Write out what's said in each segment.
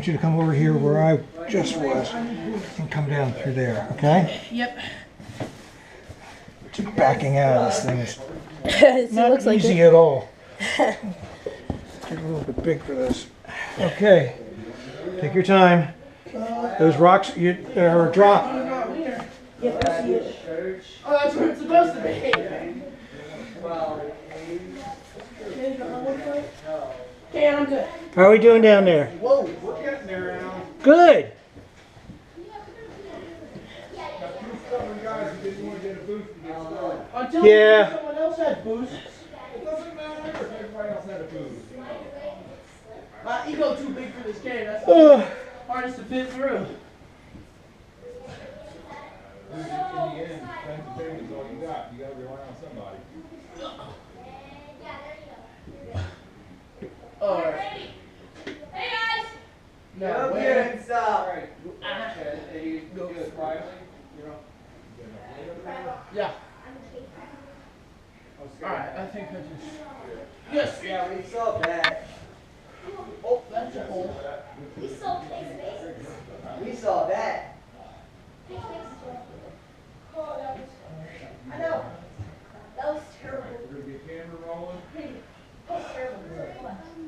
want you to come over here where I just was and come down through there, okay? Yep. Just backing out of this thing is It not looks like easy it. at all. Get a little bit big for this. Okay, take your time. Those rocks are a drop. Yep, I see it. Oh, that's where it's supposed to be. Okay, I'm good. How are we doing down there? Whoa, we're getting there, Alan. Good. Guys who didn't want to get a boost to get started. Until Yeah. someone else had boosts. It doesn't matter if everybody else had a boost. My ego too big for this cave. That's Ugh. the hardest to fit through. In the end, strength and training is all you got. You got to rely on somebody. Alright. Hey guys! Now, where? Go quietly. Yeah. Alright, I think I just. Yes! Yeah, we saw that. Oh, that's a hole. We sold fake spaces. We saw that. Fake spaces. Oh, that was. I know. That was terrible. There's going to be a camera rolling. That was terrible. What?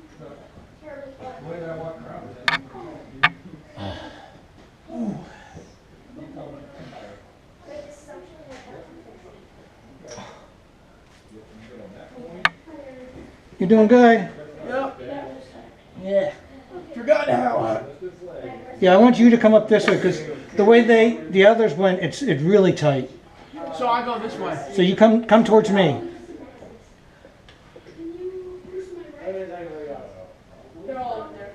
Terribly fun. What did I walk around? Wait, this is actually like You're doing good. Yep. Yeah. Forgot how. Yeah, I want you to come up this way because the way the others went, it's really tight. So I go this way. So you come towards me. they're all in there.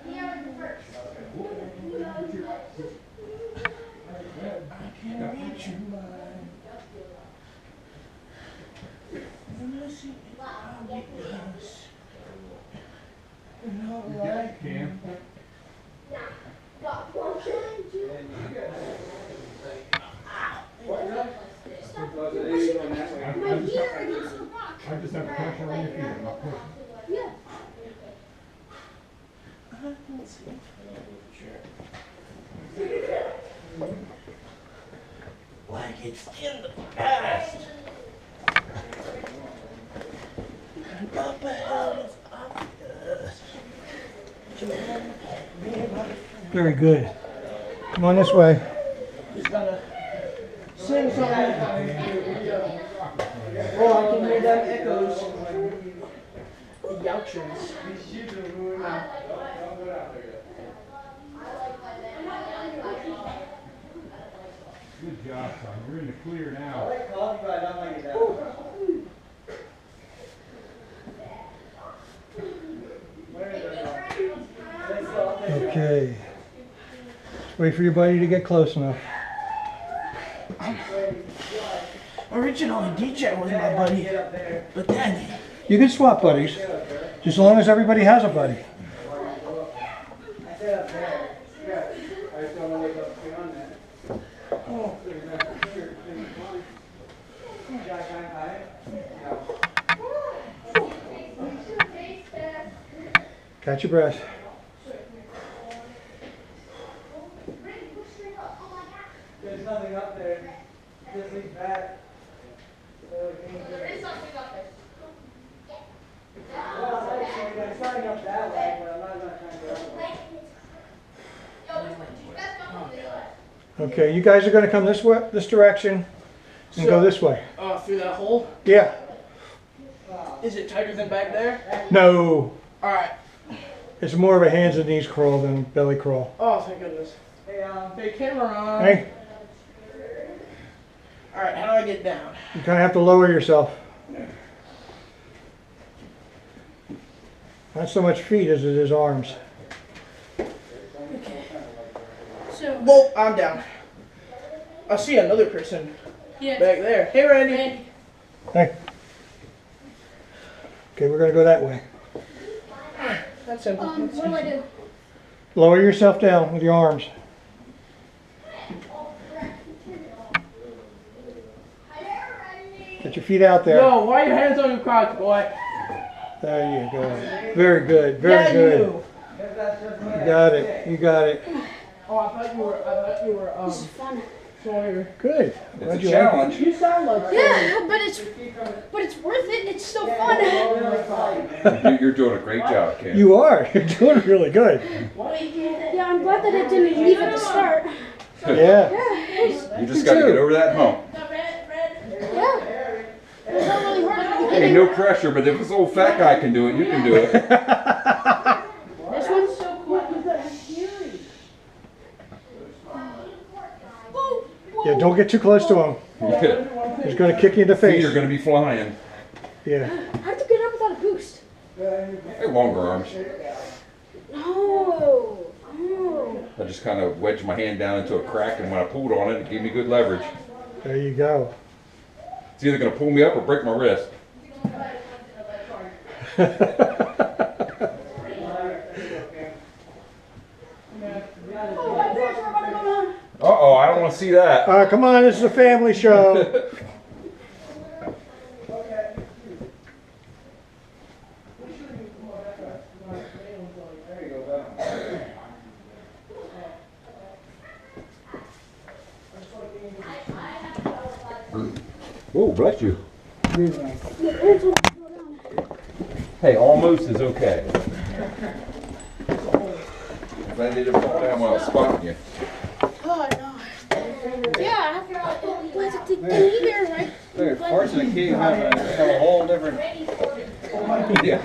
Yeah, we're first. Cam. Got one. My ear against the rock. I just have pressure on your feet. I'm not pushing. Yeah. Like it's in the past. Up ahead is obvious. Very good. Come on this way. Just gotta sing something. Oh, I can hear them echoes. The Youches. Good job, son. You're in the clear now. Coffee, but I don't like it that way. Okay. Wait for your buddy to get close enough. Originally, DJ was my buddy, but then You can swap buddies, just as long as everybody has a buddy. I said up there. Yeah. I just don't know what's up beyond that. Oh. Jack, can I tie it? Catch your breath. There's nothing up there. Just leave back. There is something up there. Well, I'm starting up that way, but I'm not going to try and go that way. Yo, this one. You guys come over there. Okay, you guys are going to come this way, this direction, and go this way. through that hole. Yeah. Is it tighter than back there? No. All right. It's more of a hands and knees crawl than belly crawl. Oh, thank goodness. Hey, camera on. Hey, All right, how do I get down? you kind of have to lower yourself. Not so much feet as it is arms. So, Whoa, I'm down. I see another person yeah. back there. Hey, Randy. Randy. Hey. Okay, we're going to go that way. That's simple. What do I do? Lower yourself down with your arms. Get your feet out there. Yo, why are your hands on your crotch, boy? There you go. Very good. Very good. You. You got it. You got it. Oh, I thought you were, This is fun. Sawyer. Good. It's Glad a you challenge. You sound like Sawyer. Yeah, but it's worth it. It's still fun. You're doing a great job, Ken. You are. You're doing really good. Yeah, I'm glad that I didn't leave at the start. Yeah. Yeah, You just got to get over that hump. yeah. It was not really hard at the Hey, beginning. no pressure, but if this old fat guy can do it, you can do it. This one's so cool. Yeah, don't get too close to him. Yeah. He's going to kick you in the Feet face. are going to be flying. Yeah. How'd you get up without a boost? Hey, longer arms. Oh. I just kind of wedged my hand down into a crack, and when I pulled on it, it gave me good leverage. There you go. It's either going to pull me up or break my wrist. Uh-oh, I don't want to see that. Come on, this is a family show. Oh, bless you. Hey, almost is okay. If I didn't fall down while I was spotting you. Oh, no. Yeah. But the thing here, right? Look, parts of the cave have a whole different, Yeah.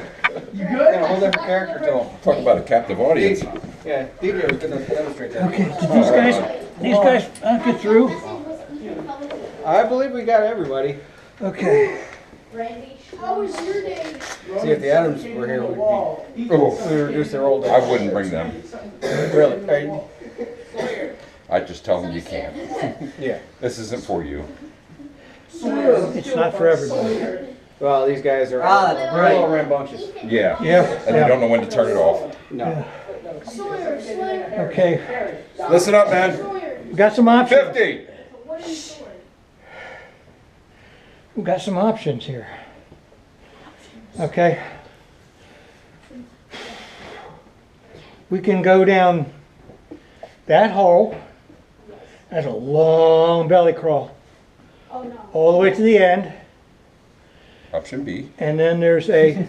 got a whole different character to them. Talk about a captive audience. Yeah, DJ was gonna demonstrate that. Okay, did these guys get through? I believe we got everybody. Okay. How was your day? See, if the Adams were here, we'd Oh, reduce their old. I wouldn't bring them. Really? I'd just tell them you can't. Yeah. This isn't for you. It's not for everybody. Well, these guys are that's a little rambunctious. Yeah. Yeah. And they don't know when to turn it off. No. Sawyer. Okay. Listen up, man. We got some options. 50. What are you doing? We got some options here. Okay. We can go down that hole. That's a long belly crawl. Oh, no. All the way to the end. Option B. And then there's a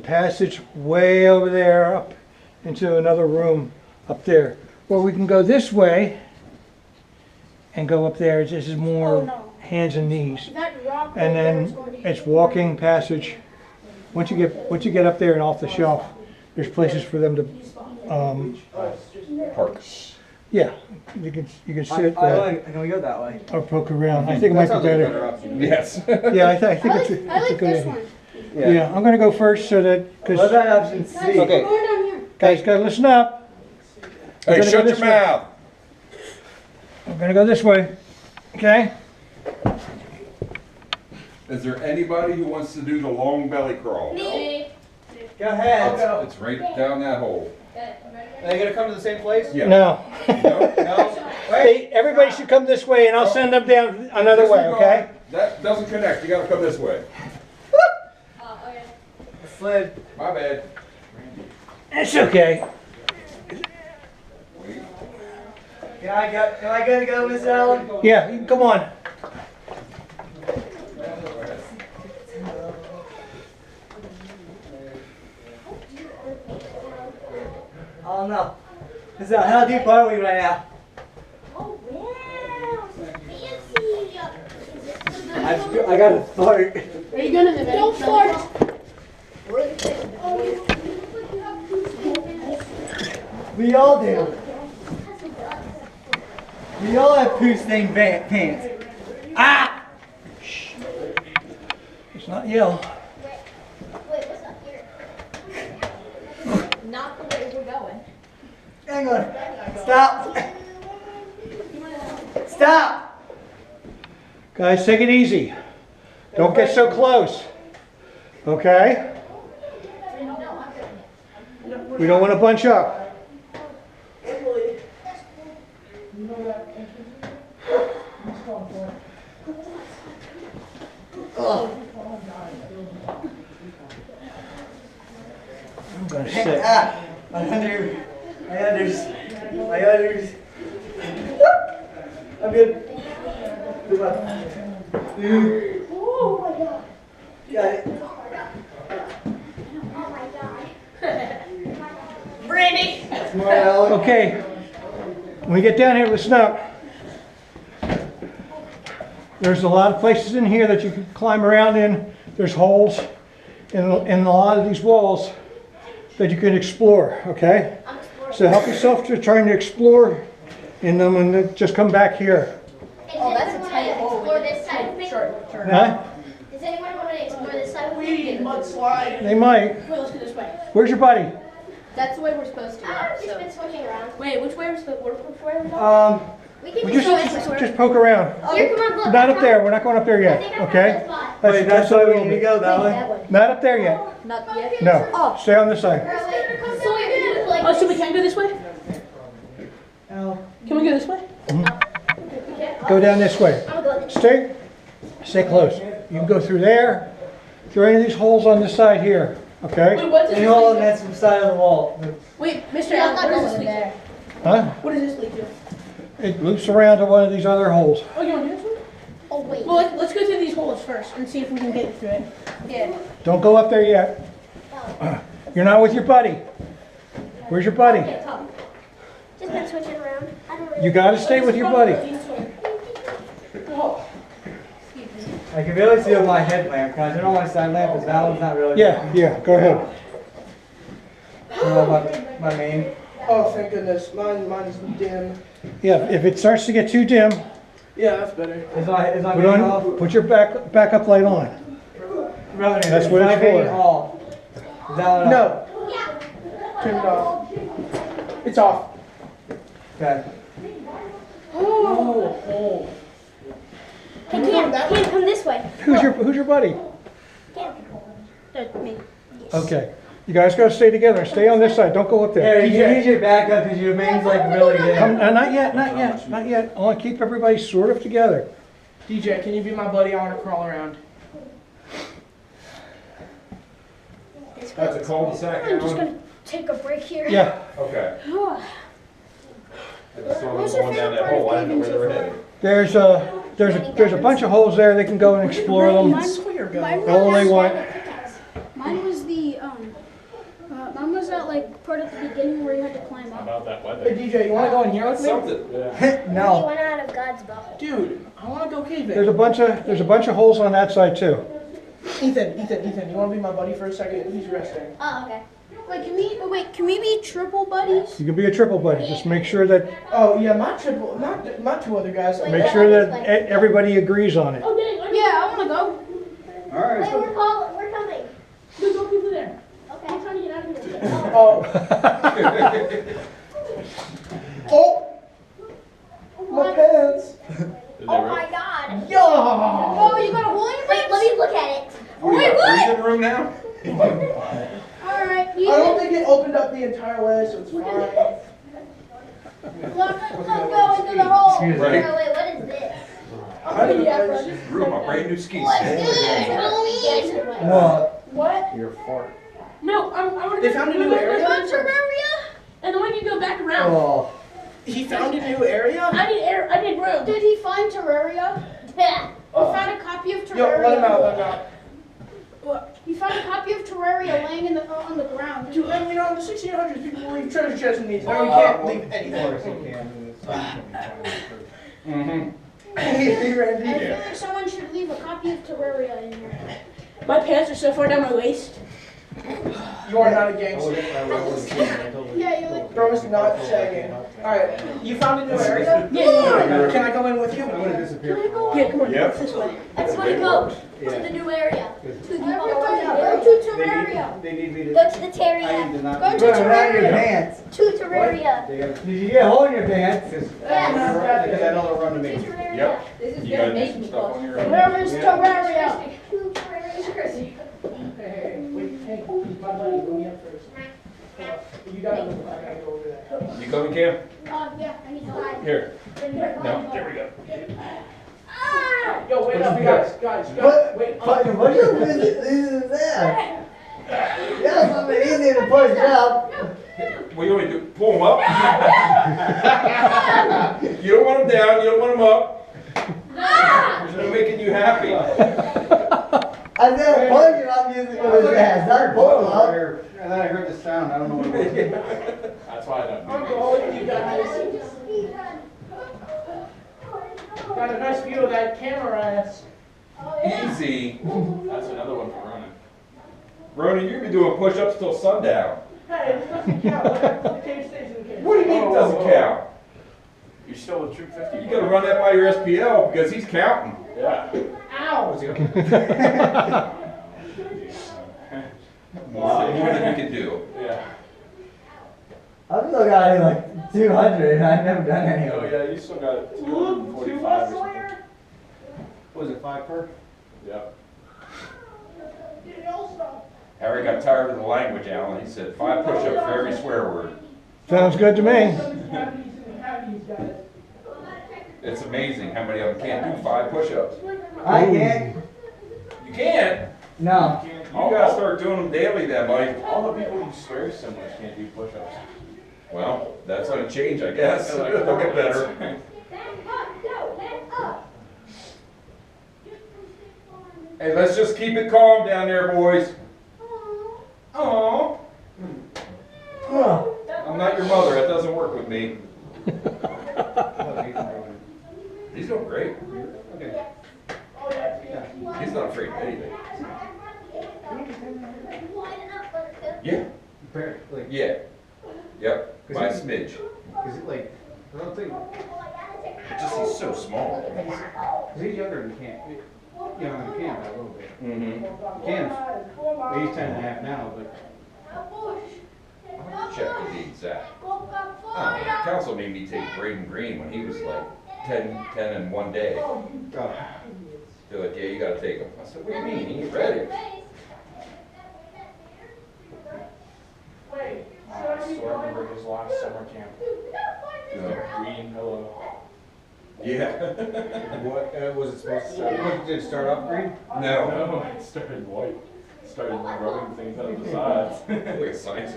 passage way over there up into another room up there. Or we can go this way and go up there. This is more Oh, no. hands and knees. That rock right And there is then going to hit it's you. walking passage. Once you get up there and off the shelf, there's places for them to Park. yeah, you can sit Can we go that way? or poke around. I think it might be better. option. Yes. Yeah, I think I it's a like good this idea. one. Yeah, I'm gonna go first so that because about option C? Guys, Okay. we're going down here. guys gotta listen up. Hey, gonna go shut your this way. mouth. I'm gonna go this way. Okay. Is there anybody who wants to do the long belly crawl? Me. Go ahead. It's right down that hole. Are they gonna come to the same place? Yeah. No. No? No? Hey, everybody should come this way, and I'll send them down another way. Okay. That doesn't connect. You gotta come this way. Slid. My bad. It's okay. Am I gonna go, Miss Allen? Yeah, you can come on. Oh no. Miss Allen, how deep are we right now? Oh, wow. Fancy. I got a fart. Are you gonna don't fart? We all do. We all have poo-stained pants. Ah! Shh. Let's not yell. Wait, what's up here? Not the way we're going. Hang on. Stop. Stop. Guys, take it easy. Don't get so close. Okay? We don't want to bunch up. I'm gonna sit. My unders. I'm good. Oh my god. Got it. Oh my god. Brandy! Smart Alec. Okay, when we get down here, listen up. There's a lot of places in here that you can climb around in. There's holes in a lot of these walls that you can explore, okay? I'm exploring. So help yourself to trying to explore in them and then just come back here. Oh, that's a tight hole. Explore this side of me? Sure. Huh? Does anyone want to explore this side of me? We need mudslide. They might. Wait, let's go this way. Where's your buddy? That's the way we're supposed to go. I've just been switching around. Wait, which way are we supposed to which way are we going? We can We just go just poke around. Here, come on, look. Not up there. We're not going up there I yet, think I found okay? the spot. That's a little bit. go that way. That way. Not up there yet. Not yet. No. Stay on this side. Girl, wait, come so weird. Like, Oh, so we can't go this way? Al. Can we go this way? Go down this way. I'm gonna go this. Stay close. You can go through there, through any of these holes on this side here, okay? Wait, what's And this all on lead that side of the wall. to? Wait, Mr. Yeah, I'm Allen, not what does going this lead there. to? Huh? What does this lead to? It loops around to one of these other holes. Oh, you want to do this one? Oh, wait. Well, let's go through these holes first and see if we can get through it. Yeah. Don't go up there yet. You're not with your buddy. Where's your buddy? Okay, Tom. Just been switching around. I don't really. You gotta stay with your buddy. Whoa. I can barely see with my headlamp. Can I turn on my side lamp? Because that one's not really. Yeah, go ahead. Turn on my main. Oh, thank goodness. Mine's dim. Yeah, if it starts to get too dim, Yeah, that's better. Is my put main on, off? put your backup light on. Revenue. That's is what my it's main for. off? Is that one off? No. Turn it off. It's off. Okay. Oh. Hey, Cam, come this way. Who's your buddy? Cam. Me. Okay. You guys gotta stay together. Stay on this side. Don't go up there. Hey, you need your backup because your main's like really Come, dim. not yet. I want to keep everybody sort of together. DJ, can you be my buddy? I want to crawl around. That's a cul-de-sac, I'm just Alan? gonna take a break here. Yeah, Okay. Oh, I just saw What's them your going down favorite that part of hole. I didn't know caving where they so were headed. there's a bunch of holes there. They can go and explore them. That's where you're going. All they want. Mine was mine was that like part at the beginning where you had to climb up. About that Hey, weather. DJ, you want to go in here with me? Something. Yeah. He No. went out of God's bubble. Dude, I want to go caving. There's a bunch of holes on that side too. Ethan, you want to be my buddy for a second? He's resting. Oh, okay. Can we be triple buddies? You can be a triple buddy. Just make sure that Oh yeah, not two other guys. make sure that everybody agrees on it. Oh dang, Yeah, I want to go. All right. Wait, we're coming. There's no people there. Okay. I'm trying to get out of here. Oh. Oh. My pants. Oh my God. Yeah. Oh, you got a hole in your Wait, let me look at it. We got a freezing room now? All right. I don't think it opened up the entire way, so it's fine. Let's go into the hole. Excuse me. Right. Wait, what is this? Room, a brand new ski What's set. this? What? What? Your fart. No, I want to. They found a new area. And then we can go back around. Oh. He found a new area. I need room. Did he find Terraria? Yeah. Or found a copy of Terraria? Yo, let him out. Let him out. What? He found a copy of Terraria laying on the ground. Dude, and you know, in the 1600s, people leave treasure chests in these. Now we can't leave anything. Mm-hmm. Hey, Randy. I feel like someone should leave a copy of Terraria in here. My pants are so far down my waist. You are not a gangster. Yeah, you like. Bro is not shagging. Alright, you found a new area? Yeah. Can I come in with you? Yeah, come on. Yep. This way. I just want to go to the new area. To the Everybody, go to Terraria. They need me to. Go to the Terraria. Go to Put it around your Terraria. pants. To Terraria. Did you get a hole in your pants? Yes. Because I know they'll run to To me. Terraria. Yep. This is You gonna gotta do make some me stuff on your own. Where is Terraria? To Terraria. Hey, wait, hey, he's my buddy. Go me up first. You gotta look. I gotta go over there. You coming, Cam? Yeah, I need to hide. Here. No, there we go. Yo, wait up, guys, What? wait. Fucking what is that? Yeah, something easy to push up. Well, you only do, pull them up. You don't want them down, you don't want them up. They're making you happy. I said push it up using with his ass, not pull up. And then I heard the sound, I don't know what it was. That's why I don't do I'm this. going, you guys. Got a nice view of that camera ass. Easy. That's another one for running. Ronan, you've been doing push-ups till sundown. Hey, this doesn't count. The cage stays in the cage. What do you mean it doesn't count? You're still a Troop 50. You gotta run that by your SPL because he's counting. Yeah. Ow! More than you can do. Yeah. I've still got like 200 and I've never done any Oh of it. yeah, you still got Two 245 or less something. layer? Was it 5 per? Yep. Harry got tired of the language, Alan. He said 5 push-ups for every swear word. Sounds good to me. It's amazing how many of them can't do 5 push-ups. I can't. You can't. No. You gotta start doing them daily then, Mike. All the people who swear so much can't do push-ups. Well, that's gonna change, I guess. They'll get better. Hey, let's just keep it calm down there, boys. Aww. I'm not your mother. That doesn't work with me. He's doing great. Okay. He's not afraid of anything. Yeah. Like, Yeah. Yep. By a smidge. is it like, I don't think, Just he's so small. cause he's younger than Cam. Younger than Cam by a little bit. Mm-hmm. Cam's, well, he's 10 and a half now, but. Check the exact. Council made me take Braden Green when he was like 10 in one day. Oh. They're like, yeah, you gotta take him. I said, what do you mean? He ain't ready. Wait, I still remember his last summer camp. Green, hello. Yeah. What, was it supposed to start, did it start off green? No. No, it started white. Started rubbing things out of the sides. Like a science